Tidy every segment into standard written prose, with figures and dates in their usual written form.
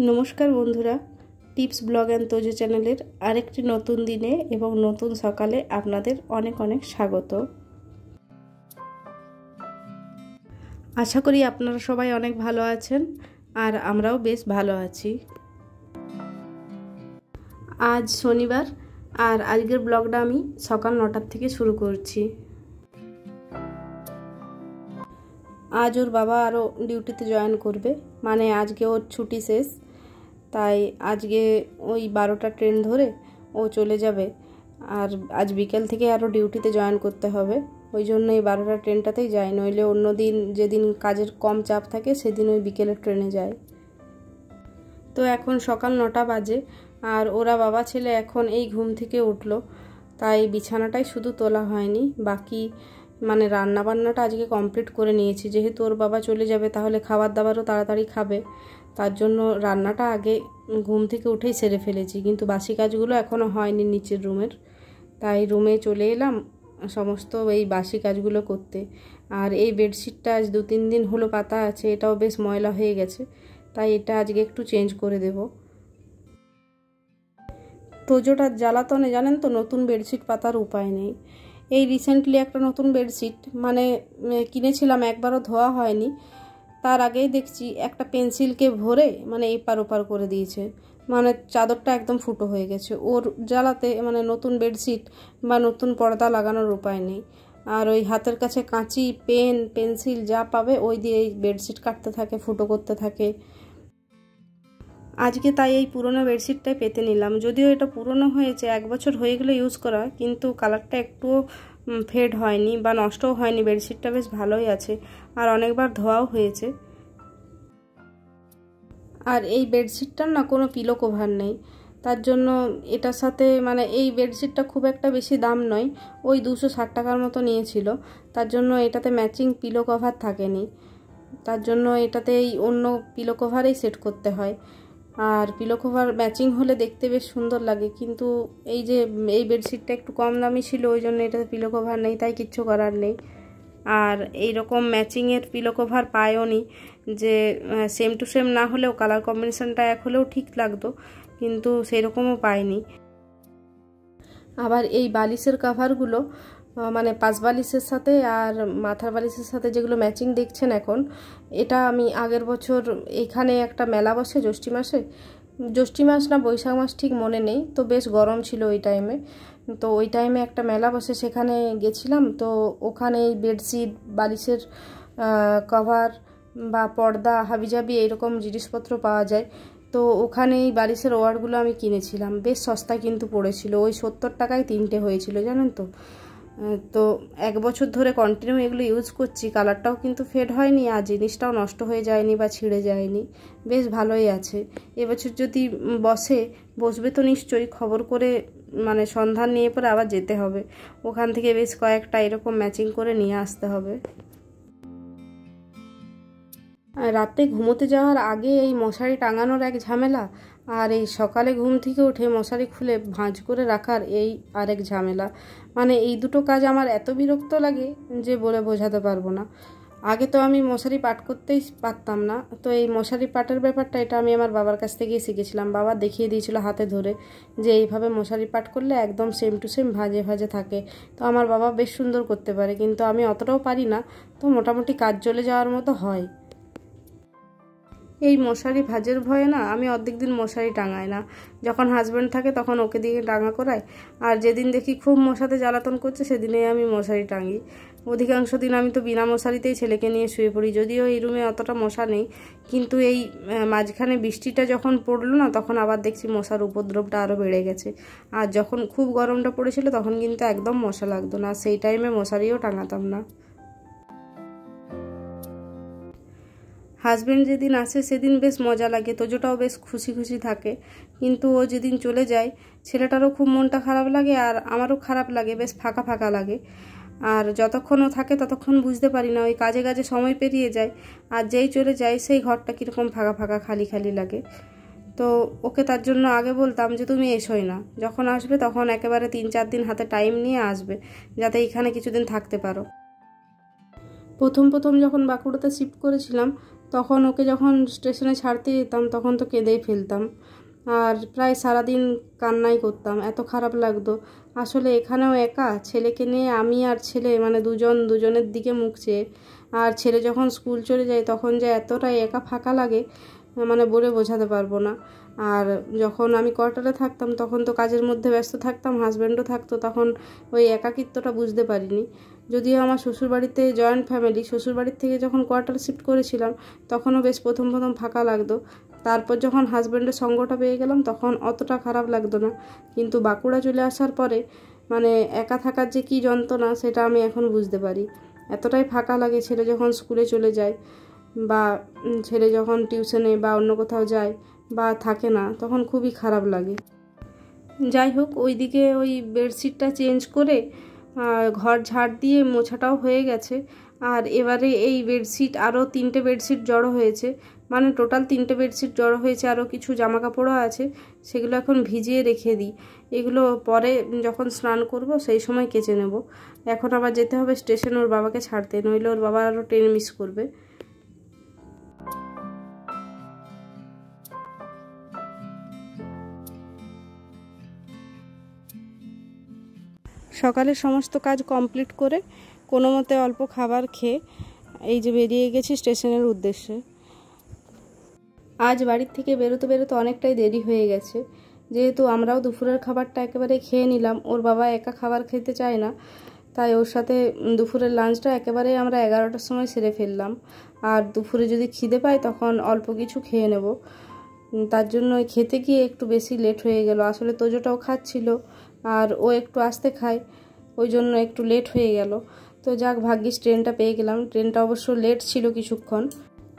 নমস্কার বন্ধুরা, tips blog and Tojo চ্যানেলের আরেকটি নতুন দিনে এবং নতুন সকালে আপনাদের অনেক অনেক স্বাগত। আশা করি আপনারা সবাই অনেক ভালো আছেন আর আমরাও বেশ ভালো আছি। আজ শনিবার আর আজকের ব্লগটা আমি সকাল 9টার থেকে শুরু করছি। আজ ওর বাবা আরও ডিউটিতে জয়েন করবে, মানে আজকে ওর ছুটি শেষ, তাই আজকে ওই 12টা ট্রেন ধরে ও চলে যাবে। আর আজ বিকেল থেকে আরও ডিউটিতে জয়েন করতে হবে, ওই জন্য এই 12টা ট্রেনটাতেই যায়, নইলে অন্য দিন যেদিন কাজের কম চাপ থাকে সেদিন ওই বিকেলের ট্রেনে যায়। তো এখন সকাল 9টা বাজে আর ওরা বাবা ছেলে এখন এই ঘুম থেকে উঠলো, তাই বিছানাটাই শুধু তোলা হয়নি, বাকি মানে রান্নাবান্নাটা আজকে কমপ্লিট করে নিয়েছি। যেহেতু ওর বাবা চলে যাবে তাহলে খাবার দাবারও তাড়াতাড়ি খাবে, তার জন্য রান্নাটা আগে ঘুম থেকে উঠেই সেরে ফেলেছি, কিন্তু বাসি কাজগুলো এখনও হয়নি নিচের রুমের, তাই রুমে চলে এলাম সমস্ত এই বাসি কাজগুলো করতে। আর এই বেডশিটটা আজ 2-3 দিন হলো পাতা আছে, এটাও বেশ ময়লা হয়ে গেছে, তাই এটা আজকে একটু চেঞ্জ করে দেব। তোজোটার জ্বালাতনে জানেন তো নতুন বেডশিট পাতার উপায় নেই। এই রিসেন্টলি একটা নতুন বেডশিট মানে কিনেছিলাম, একবারও ধোয়া হয়নি, তার আগেই দেখছি একটা পেন্সিলকে ভরে মানে এপার ওপার করে দিয়েছে, মানে চাদরটা একদম ফুটো হয়ে গেছে। ওর জ্বালাতে মানে নতুন বেডশিট বা নতুন পর্দা লাগানোর উপায় নেই। আর ওই হাতের কাছে কাঁচি, পেন, পেন্সিল যা পাবে ওই দিয়ে এই বেডশিট কাটতে থাকে, ফুটো করতে থাকে। আজকে তাই এই পুরনো বেডশিটটাই পেতে নিলাম, যদিও এটা পুরনো হয়েছে, 1 বছর হয়ে গেলে ইউজ করা, কিন্তু কালারটা একটুও ফেড হয়নি বা নষ্টও হয়নি, বেডশিটটা বেশ ভালোই আছে আর অনেকবার ধোয়াও হয়েছে। আর এই বেডশিটটার না কোনো পিলো কভার নেই, তার জন্য এটার সাথে মানে এই বেডশিটটা খুব একটা বেশি দাম নয়, ওই 260 টাকার মতো নিয়েছিল, তার জন্য এটাতে ম্যাচিং পিলো কভার থাকেনি, তার জন্য এটাতে এই অন্য পিলো কভারেই সেট করতে হয়। আর পিলো কভার ম্যাচিং হলে দেখতে বেশ সুন্দর লাগে, কিন্তু এই যে এই বেডশিটটা একটু কম দামি ছিল, ওই জন্য এটাতে পিলো কভার নেই, তাই কিচ্ছু করার নেই। আর এই রকম ম্যাচিংয়ের পিলো কভার পায়ও নি, যে সেম টু সেম না হলেও কালার কম্বিনেশনটা এক হলেও ঠিক লাগতো, কিন্তু সেই রকমও পাইনি। আবার এই বালিশের কভারগুলো মানে পাশ বালিশের সাথে আর মাথার বালিশের সাথে যেগুলো ম্যাচিং দেখছেন এখন, এটা আমি আগের বছর এখানে একটা মেলা বসে জ্যৈষ্ঠ মাস না বৈশাখ মাস ঠিক মনে নেই, তো বেশ গরম ছিল ওই টাইমে, তো ওই টাইমে একটা মেলা বসে সেখানে গেছিলাম, তো ওখানে এই বেডশিট, বালিশের কভার বা পর্দা, হাবিজাবি এইরকম জিনিসপত্র পাওয়া যায়, তো ওখানে এই বালিশের ওয়ারগুলো আমি কিনেছিলাম, বেশ সস্তায় কিন্তু পড়েছিল, ওই 70 টাকায় 3টে হয়েছিল জানেন তো। তো 1 বছর ধরে কন্টিনিউ এগুলো ইউজ করছি, কালারটাও কিন্তু ফেড হয়নি আর জিনিসটাও নষ্ট হয়ে যায়নি বা ছিঁড়ে যায়নি, বেশ ভালোই আছে। এবছর যদি বসবে তো নিশ্চয়ই খবর করে মানে সন্ধান নিয়ে পরে আবার যেতে হবে, ওখান থেকে বেশ কয়েকটা এরকম ম্যাচিং করে নিয়ে আসতে হবে। রাতে ঘুমোতে যাওয়ার আগে এই মশারি টাঙানোর এক ঝামেলা, আর এই সকালে ঘুম থেকে উঠে মশারি খুলে ভাঁজ করে রাখার এই আরেক ঝামেলা, মানে এই দুটো কাজ আমার এত বিরক্ত লাগে যে বলে বোঝাতে পারবো না। আগে তো আমি মশারি পাট করতেই পারতাম না, তো এই মশারি পাটের ব্যাপারটা এটা আমি আমার বাবার কাছ থেকেই শিখেছিলাম, বাবা দেখিয়ে দিয়েছিল হাতে ধরে যে এইভাবে মশারি পাট করলে একদম সেম টু সেম ভাঁজে ভাঁজে থাকে। তো আমার বাবা বেশ সুন্দর করতে পারে, কিন্তু আমি অতটাও পারি না, তো মোটামুটি কাজ চলে যাওয়ার মতো হয়। এই মশারি ভাঁজের ভয়ে না আমি অর্ধেক দিন মশারি টাঙাই না, যখন হাজব্যান্ড থাকে তখন ওকে দিয়ে টাঙা করাই, আর যেদিন দেখি খুব মশাতে জ্বালাতন করছে সেদিনেই আমি মশারি টাঙি। অধিকাংশ দিন আমি তো বিনা মশারিতেই ছেলেকে নিয়ে শুয়ে পড়ি, যদিও এই রুমে অতটা মশা নেই, কিন্তু এই মাঝখানে বৃষ্টিটা যখন পড়লো না তখন আবার দেখছি মশার উপদ্রবটা আরও বেড়ে গেছে। আর যখন খুব গরমটা পড়েছিল তখন কিন্তু একদম মশা লাগতো না, সেই টাইমে মশারিও টাঙাতাম না। হাজব্যান্ড যেদিন আসে সেদিন বেশ মজা লাগে, তোজোটাও বেশ খুশি খুশি থাকে, কিন্তু ও যেদিন চলে যায় ছেলেটারও খুব মনটা খারাপ লাগে আর আমারও খারাপ লাগে, বেশ ফাঁকা ফাঁকা লাগে। আর যতক্ষণ ও থাকে ততক্ষণ বুঝতে পারি না, ওই কাজে কাজে সময় পেরিয়ে যায়, আর যেই চলে যায় সেই ঘরটা কীরকম ফাঁকা ফাঁকা খালি খালি লাগে। তো ওকে তার জন্য আগে বলতাম যে তুমি এসোই না, যখন আসবে তখন একেবারে 3-4 দিন হাতে টাইম নিয়ে আসবে, যাতে এখানে কিছুদিন থাকতে পারো। প্রথম যখন বাঁকুড়াতে শিফট করেছিলাম তখন ওকে যখন স্টেশনে ছাড়তে যেতাম তখন তো কেঁদেই ফেলতাম, আর প্রায় সারাদিন কান্নাই করতাম, এত খারাপ লাগতো। আসলে এখানেও একা, ছেলেকে নিয়ে আমি আর ছেলে মানে দুজনের দিকে মুখ চেয়ে। আর ছেলে যখন স্কুল চলে যায় তখন যে এতটাই একা ফাঁকা লাগে মানে বলে বোঝাতে পারবো না। আর যখন আমি কোয়ার্টারে থাকতাম তখন তো কাজের মধ্যে ব্যস্ত থাকতাম, হাজব্যান্ডও থাকতো, তখন ওই একাকিত্বটা বুঝতে পারিনি। যদিও আমার শ্বশুরবাড়িতে জয়েন্ট ফ্যামিলি, শ্বশুরবাড়ির থেকে যখন কোয়ার্টার শিফট করেছিলাম তখনও বেশ প্রথম ফাঁকা লাগতো। তারপর যখন হাজব্যান্ডের সঙ্গটা পেয়ে গেলাম তখন অতটা খারাপ লাগতো না, কিন্তু বাঁকুড়া চলে আসার পরে মানে একা থাকার যে কী যন্ত্রণা সেটা আমি এখন বুঝতে পারি। এতটাই ফাঁকা লাগে, ছেলে যখন স্কুলে চলে যায় বা ছেলে যখন টিউশনে বা অন্য কোথাও যায় বা থাকে না তখন খুবই খারাপ লাগে। যাই হোক, ওইদিকে ওই বেডশিটটা চেঞ্জ করে ঘর ঝাড় দিয়ে মোছাটাও হয়ে গেছে। আর এবারে এই বেডশিট আরও 3টে বেডশিট জড়ো হয়েছে, মানে টোটাল 3টে বেডশিট জড়ো হয়েছে, আরও কিছু জামা কাপড়ও আছে, সেগুলো এখন ভিজিয়ে রেখে দিই। এগুলো পরে যখন স্নান করব সেই সময় কেচে নেব। এখন আবার যেতে হবে স্টেশনে ওর বাবাকে ছাড়তে, নইলে ওর বাবা আরও ট্রেন মিস করবে। সকালের সমস্ত কাজ কমপ্লিট করে কোনো মতে অল্প খাবার খেয়ে এই যে বেরিয়ে গেছি স্টেশনের উদ্দেশ্যে। আজ বাড়ির থেকে বেরোতে অনেকটাই দেরি হয়ে গেছে, যেহেতু আমরাও দুপুরের খাবারটা একেবারে খেয়ে নিলাম। ওর বাবা একা খাবার খেতে চায় না, তাই ওর সাথে দুপুরের লাঞ্চটা একেবারে আমরা 11টার সময় সেরে ফেললাম। আর দুপুরে যদি খিদে পায় তখন অল্প কিছু খেয়ে নেব, তার জন্য খেতে গিয়ে একটু বেশি লেট হয়ে গেল। আসলে তোজোটাও খাচ্ছিল আর ও একটু আস্তে খায়, ওই জন্য একটু লেট হয়ে গেল। তো যাক, ভাগ্যিস ট্রেনটা পেয়ে গেলাম। ট্রেনটা অবশ্য লেট ছিল কিছুক্ষণ,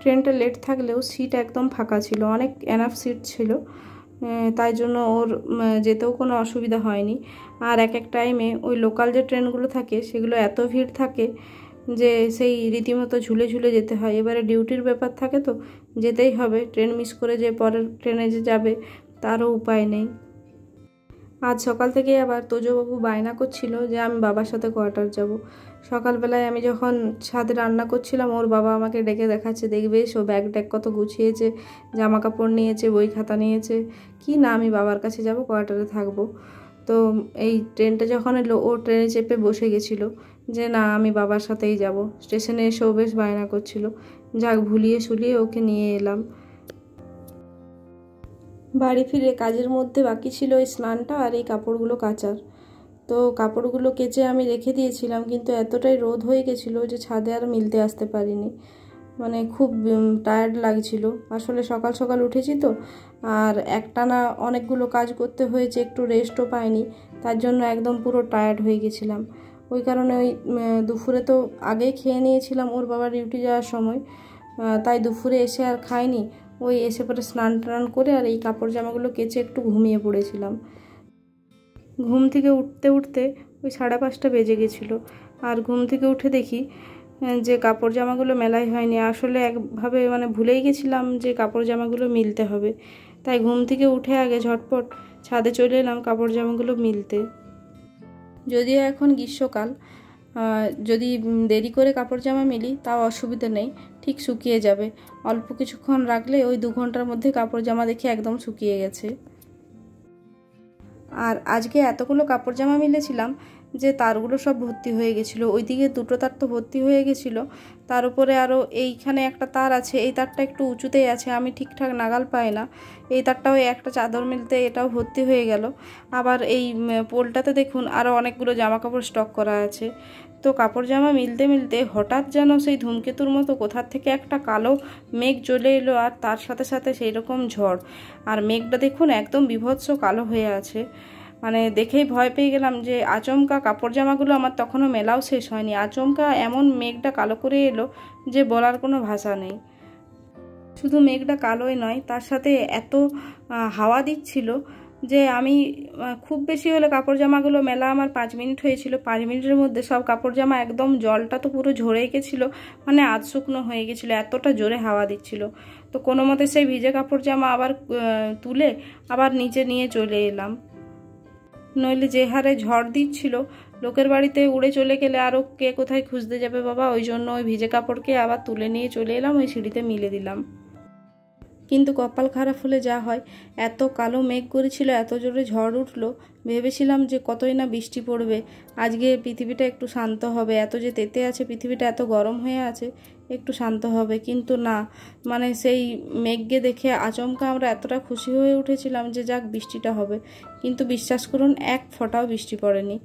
ট্রেনটা লেট থাকলেও সিট একদম ফাঁকা ছিল, অনেক এনাফ সিট ছিল, তাই জন্য ওর যেতেও কোনো অসুবিধা হয়নি। আর এক টাইমে ওই লোকাল যে ট্রেনগুলো থাকে সেগুলো এত ভিড় থাকে যে সেই রীতিমতো ঝুলে যেতে হয়। এবারে ডিউটির ব্যাপার থাকে তো যেতেই হবে, ট্রেন মিস করে যে পরের ট্রেনে যে যাবে তারও উপায় নেই। আজ সকাল থেকে আবার তোজোবাবু বায়না করছিল যে আমি বাবার সাথে কোয়ার্টার যাব। সকালবেলায় আমি যখন ছাদে রান্না করছিলাম ওর বাবা আমাকে ডেকে দেখাচ্ছে, দেখবে ও ব্যাগ ট্যাগ কত গুছিয়েছে, জামা কাপড় নিয়েছে, বই খাতা নিয়েছে, কি না আমি বাবার কাছে যাব, কোয়ার্টারে থাকবো। তো এই ট্রেনটা যখন এলো ও ট্রেনে চেপে বসে গেছিলো যে না আমি বাবার সাথেই যাব। স্টেশনে এসেও বেশ বায়না করছিল, যাক ভুলিয়ে শুলিয়ে ওকে নিয়ে এলাম। বাড়ি ফিরে কাজের মধ্যে বাকি ছিল এই স্নানটা আর এই কাপড়গুলো কাচার। তো কাপড়গুলো কেচে আমি রেখে দিয়েছিলাম, কিন্তু এতটাই রোদ হয়ে গেছিলো যে ছাদে আর মিলতে আসতে পারিনি, মানে খুব টায়ার্ড লাগছিল। আসলে সকাল সকাল উঠেছি তো, আর একটানা অনেকগুলো কাজ করতে হয়েছে, একটু রেস্টও পাইনি, তার জন্য একদম পুরো টায়ার্ড হয়ে গেছিলাম। ওই কারণে ওই দুপুরে তো আগেই খেয়ে নিয়েছিলাম ওর বাবা ডিউটি যাওয়ার সময়, তাই দুপুরে এসে আর খাইনি। ওই এসে পরে স্নান টান করে আর এই কাপড় জামাগুলো কেচে একটু ঘুমিয়ে পড়েছিলাম। ঘুম থেকে উঠতে ওই 5:30 বেজে গেছিলো। আর ঘুম থেকে উঠে দেখি যে কাপড় জামাগুলো মেলাই হয়নি। আসলে একভাবে মানে ভুলেই গেছিলাম যে কাপড় জামাগুলো মিলতে হবে, তাই ঘুম থেকে উঠে আগে ঝটপট ছাদে চলে এলাম কাপড় জামাগুলো মিলতে। যদিও এখন গ্রীষ্মকাল, যদি দেরি করে কাপড় জামা মিলি তাও অসুবিধা নেই, ঠিক শুকিয়ে যাবে। অল্প কিছুক্ষণ রাখলে ওই 2 ঘন্টার মধ্যে কাপড় জামা দেখে একদম শুকিয়ে গেছে। আর আজকে এতগুলো কাপড় জামা মিলেছিলাম যে তারগুলো সব ভর্তি হয়ে গেছিলো। ওইদিকে 2টো তার তো ভর্তি হয়ে গেছিলো, তার উপরে আরও এইখানে একটা তার আছে, এই তারটা একটু উঁচুতেই আছে, আমি ঠিকঠাক নাগাল পাই না। এই তারটাও একটা চাদর মিলতে এটাও ভর্তি হয়ে গেল। আবার এই পোলটাতে দেখুন আরও অনেকগুলো জামা কাপড় স্টক করা আছে। তো কাপড় জামা মিলতে হঠাৎ যেন সেই ধূমকেতুর মতো কোথার থেকে একটা কালো মেঘ চলে এলো, আর তার সাথে সাথে সেই রকম ঝড়। আর মেঘটা দেখুন একদম বীভৎস কালো হয়ে আছে, মানে দেখেই ভয় পেয়ে গেলাম যে আচমকা কাপড় জামাগুলো আমার তখনও মেলাও শেষ হয়নি, আচমকা এমন মেঘটা কালো করে এলো যে বলার কোনো ভাষা নেই। শুধু মেঘটা কালোই নয়, তার সাথে এত হাওয়া দিচ্ছিল যে আমি খুব বেশি হলে কাপড় জামাগুলো মেলা আমার 5 মিনিট হয়েছিল। 5 মিনিটের মধ্যে সব কাপড় জামা একদম জলটা তো পুরো ঝরে গেছিলো, মানে আধ শুকনো হয়ে গেছিলো, এতটা জোরে হাওয়া দিচ্ছিল। তো কোনো মতে সেই ভিজে কাপড় জামা আবার তুলে আবার নিচে নিয়ে চলে এলাম। নইলে যে হারে ঝড় দিচ্ছিল, লোকের বাড়িতে উড়ে চলে গেলে আরও কে কোথায় খুঁজতে যাবে বাবা। ওই জন্য ওই ভিজে কাপড়কে আবার তুলে নিয়ে চলে এলাম, ওই সিঁড়িতে মিলে দিলাম। কিন্তু কপাল খারাপ হলে যা হয়, এত কালো মেঘ করেছিল, এত জোরে ঝড় উঠলো, ভেবেছিলাম যে কতই না বৃষ্টি পড়বে, আজকে পৃথিবীটা একটু শান্ত হবে, এত যে তেতে আছে পৃথিবীটা, এত গরম হয়ে আছে, একটু শান্ত হবে। কিন্তু না, মানে সেই মেঘকে দেখে আচমকা আমরা এতটা খুশি হয়ে উঠেছিলাম যে যাক বৃষ্টিটা হবে, কিন্তু বিশ্বাস করুন এক ফোঁটাও বৃষ্টি পড়েনি।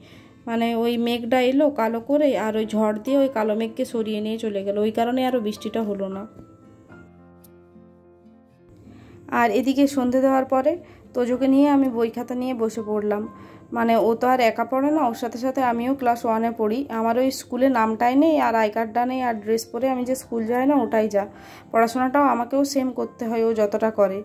মানে ওই মেঘটা এলো কালো করে, আর ওই ঝড় দিয়ে ওই কালো মেঘকে সরিয়ে নিয়ে চলে গেল, ওই কারণে আরও বৃষ্টিটা হলো না। আর এদিকে সন্ধে দেওয়ার পরে তোজোকে নিয়ে আমি বই খাতা নিয়ে বসে পড়লাম। মানে ও তো আর একা পড়ে না, ওর সাথে সাথে আমিও ক্লাস 1-এ পড়ি। আমার ওই স্কুলে নামটাই নেই, আর আই কার্ডটা নেই, আর ড্রেস পরে আমি যে স্কুল যাই না ওটাই যা। পড়াশোনাটাও আমাকেও সেম করতে হয় ও যতটা করে।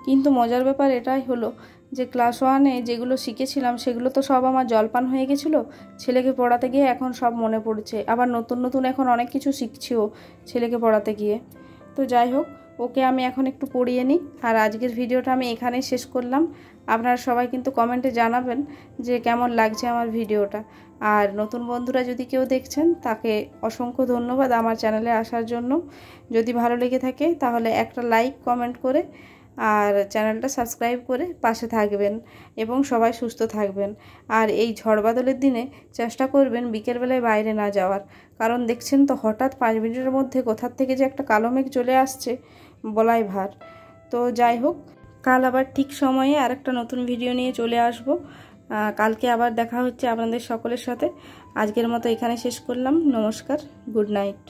কিন্তু মজার ব্যাপার এটাই হলো যে ক্লাস 1-এ যেগুলো শিখেছিলাম সেগুলো তো সব আমার জলপান হয়ে গেছিলো। ছেলেকে পড়াতে গিয়ে এখন সব মনে পড়ছে, আবার নতুন নতুন এখন অনেক কিছু শিখছিও ছেলেকে পড়াতে গিয়ে। তো যাই হোক, ওকে আমি এখন একটু পড়িয়ে নিই। আর আজকের ভিডিওটা আমি এখানেই শেষ করলাম। আপনারা সবাই কিন্তু কমেন্টে জানাবেন যে কেমন লাগছে আমার ভিডিওটা। আর নতুন বন্ধুরা যদি কেউ দেখছেন তাকে অসংখ্য ধন্যবাদ আমার চ্যানেলে আসার জন্য। যদি ভালো লেগে থাকে তাহলে একটা লাইক কমেন্ট করে আর চ্যানেলটা সাবস্ক্রাইব করে পাশে থাকবেন, এবং সবাই সুস্থ থাকবেন। আর এই ঝড় বাদলের দিনে চেষ্টা করবেন বিকেলবেলায় বাইরে না যাওয়ার, কারণ দেখছেন তো হঠাৎ 5 মিনিটের মধ্যে কোথার থেকে যে একটা কালো মেঘ চলে আসছে বলাই ভার। তো যাই হোক, কাল আবার ঠিক সময়ে আরেকটা নতুন ভিডিও নিয়ে চলে আসব। কালকে আবার দেখা হচ্ছে আপনাদের সকলের সাথে। আজকের মতো এখানে শেষ করলাম। নমস্কার, গুড নাইট।